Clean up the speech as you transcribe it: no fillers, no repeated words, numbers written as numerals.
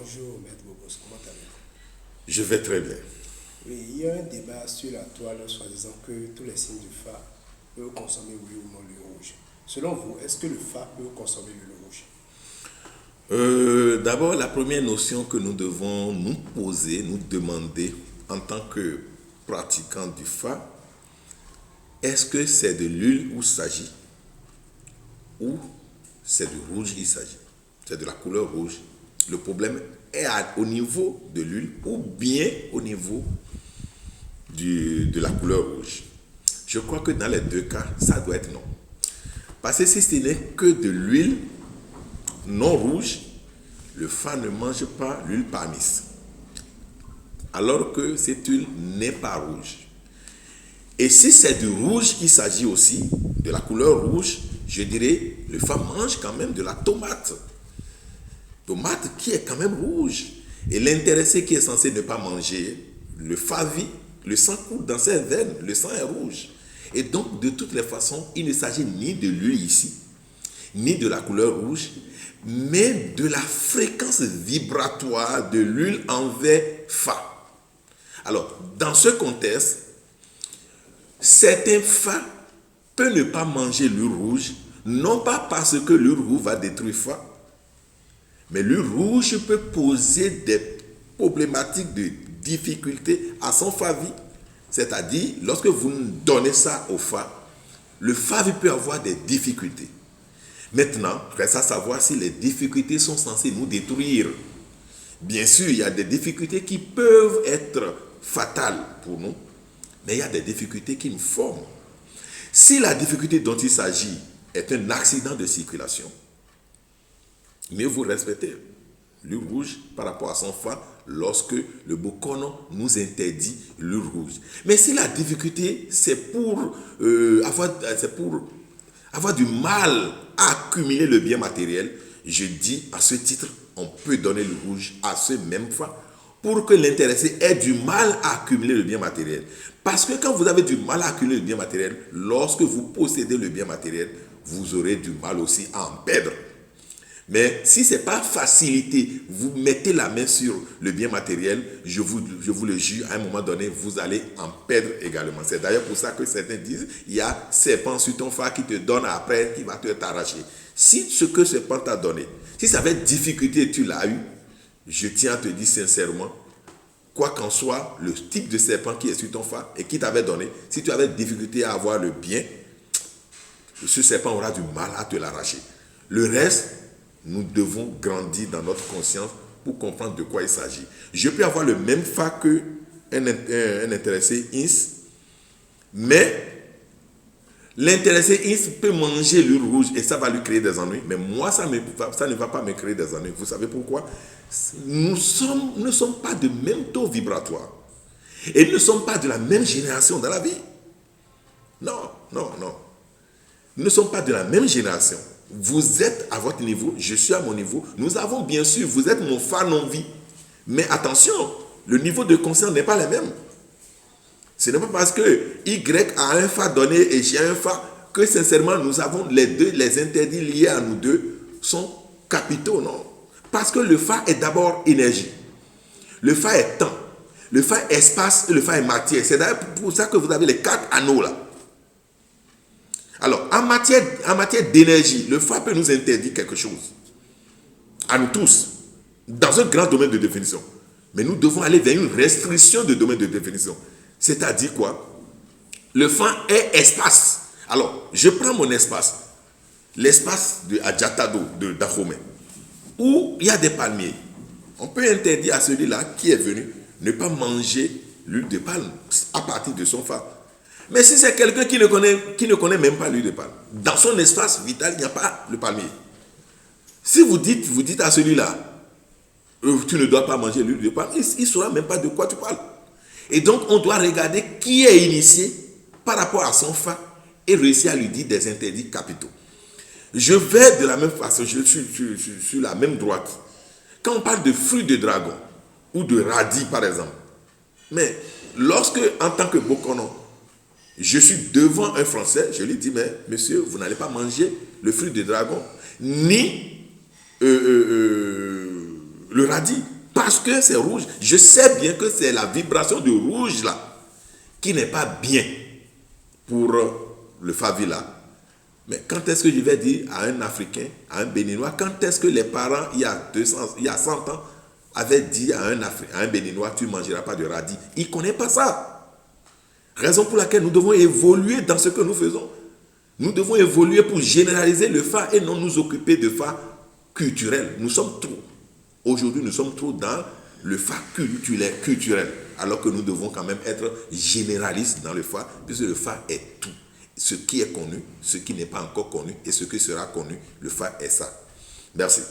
Bonjour, Maître Bobos, comment allez-vous? Je vais très bien. Oui, il y a un débat sur la toile, soi-disant que tous les signes du phare peuvent consommer oui ou non l'huile rouge. Selon vous, est-ce que le phare peut consommer l'huile rouge? D'abord, la première notion que nous devons nous poser, nous demander en tant que pratiquants du phare, est-ce que c'est de l'huile où il s'agit ou c'est du rouge il s'agit? C'est de la couleur rouge. Le problème est au niveau de l'huile ou bien au niveau de la couleur rouge. Je crois que dans les deux cas, ça doit être non. Parce que si ce n'est que de l'huile non rouge, le phare ne mange pas l'huile parmise. Alors que cette huile n'est pas rouge. Et si c'est du rouge qu'il s'agit aussi, de la couleur rouge, je dirais, le phare mange quand même de la tomate. Tomate qui est quand même rouge. Et l'intéressé qui est censé ne pas manger, le phare vit, le sang coule dans ses veines, le sang est rouge. Et donc, de toutes les façons, il ne s'agit ni de l'huile ici, ni de la couleur rouge, mais de la fréquence vibratoire de l'huile envers phare. Alors, dans ce contexte, certains phares peuvent ne pas manger l'huile rouge, non pas parce que l'huile rouge va détruire phare, mais l'huile rouge peut poser des problématiques de difficulté à son phare. C'est-à-dire, lorsque vous donnez ça au phare, le phare peut avoir des difficultés. Maintenant, reste à savoir si les difficultés sont censées nous détruire. Bien sûr, il y a des difficultés qui peuvent être fatales pour nous, mais il y a des difficultés qui nous forment. Si la difficulté dont il s'agit est un accident de circulation, mieux vous respectez l'huile rouge par rapport à son phare lorsque le Bokono nous interdit l'huile rouge. Mais si la difficulté, c'est pour avoir du mal à accumuler le bien matériel, je dis à ce titre, on peut donner le rouge à ce même phare pour que l'intéressé ait du mal à accumuler le bien matériel. Parce que quand vous avez du mal à accumuler le bien matériel, lorsque vous possédez le bien matériel, vous aurez du mal aussi à en perdre. Mais si ce n'est pas facilité, vous mettez la main sur le bien matériel, je vous le jure, à un moment donné, vous allez en perdre également. C'est d'ailleurs pour ça que certains disent, il y a serpent sur ton phare qui te donne après, qui va te t'arracher. Si ce que serpent t'a donné, si ça avait difficulté, tu l'as eu, je tiens à te dire sincèrement, quoi qu'en soit, le type de serpent qui est sur ton phare et qui t'avait donné, si tu avais difficulté à avoir le bien, ce serpent aura du mal à te l'arracher. Le reste, nous devons grandir dans notre conscience pour comprendre de quoi il s'agit. Je peux avoir le même phare qu'un intéressé INS, mais l'intéressé INS peut manger l'huile rouge et ça va lui créer des ennuis. Mais moi, ça ne va pas me créer des ennuis. Vous savez pourquoi? Nous ne sommes pas de même taux vibratoire. Et nous ne sommes pas de la même génération dans la vie. Non. Nous ne sommes pas de la même génération. Vous êtes à votre niveau, je suis à mon niveau. Nous avons bien sûr, vous êtes mon phare non-vie. Mais attention, le niveau de conscience n'est pas le même. Ce n'est pas parce que Y a un phare donné et j'ai un phare que sincèrement nous avons les deux, les interdits liés à nous deux sont capitaux, non. Parce que le phare est d'abord énergie. Le phare est temps. Le phare est espace et le phare est matière. C'est d'ailleurs pour ça que vous avez les 4 anneaux là. Alors, en matière d'énergie, le phare peut nous interdire quelque chose. À nous tous. Dans un grand domaine de définition. Mais nous devons aller vers une restriction de domaine de définition. C'est-à-dire quoi? Le phare est espace. Alors, je prends mon espace. L'espace de Adjatado, de Dahomey. Où il y a des palmiers. On peut interdire à celui-là qui est venu ne pas manger l'huile de palme à partir de son phare. Mais si c'est quelqu'un qui ne connaît même pas l'huile de palme, dans son espace vital, il n'y a pas le palmier. Si vous dites à celui-là, tu ne dois pas manger l'huile de palme, il ne saura même pas de quoi tu parles. Et donc, on doit regarder qui est initié par rapport à son phare et réussir à lui dire des interdits capitaux. Je vais de la même façon, je suis sur la même droite. Quand on parle de fruits de dragon ou de radis, par exemple, mais lorsque, en tant que Bokono, je suis devant un Français, je lui dis, mais monsieur, vous n'allez pas manger le fruit de dragon, ni le radis. radis. Parce que c'est rouge. Je sais bien que c'est la vibration du rouge là qui n'est pas bien pour le favela. Mais quand est-ce que je vais dire à un Africain, à un Béninois, quand est-ce que les parents, il y a 100 ans, avaient dit à un Béninois, tu ne mangeras pas de radis. Il ne connaît pas ça. Raison pour laquelle nous devons évoluer dans ce que nous faisons. Nous devons évoluer pour généraliser le fa et non nous occuper de fa culturel. Nous sommes trop. Aujourd'hui, nous sommes trop dans le fa culturel. Alors que nous devons quand même être généralistes dans le fa, puisque le fa est tout. Ce qui est connu, ce qui n'est pas encore connu et ce qui sera connu, le fa est ça. Merci.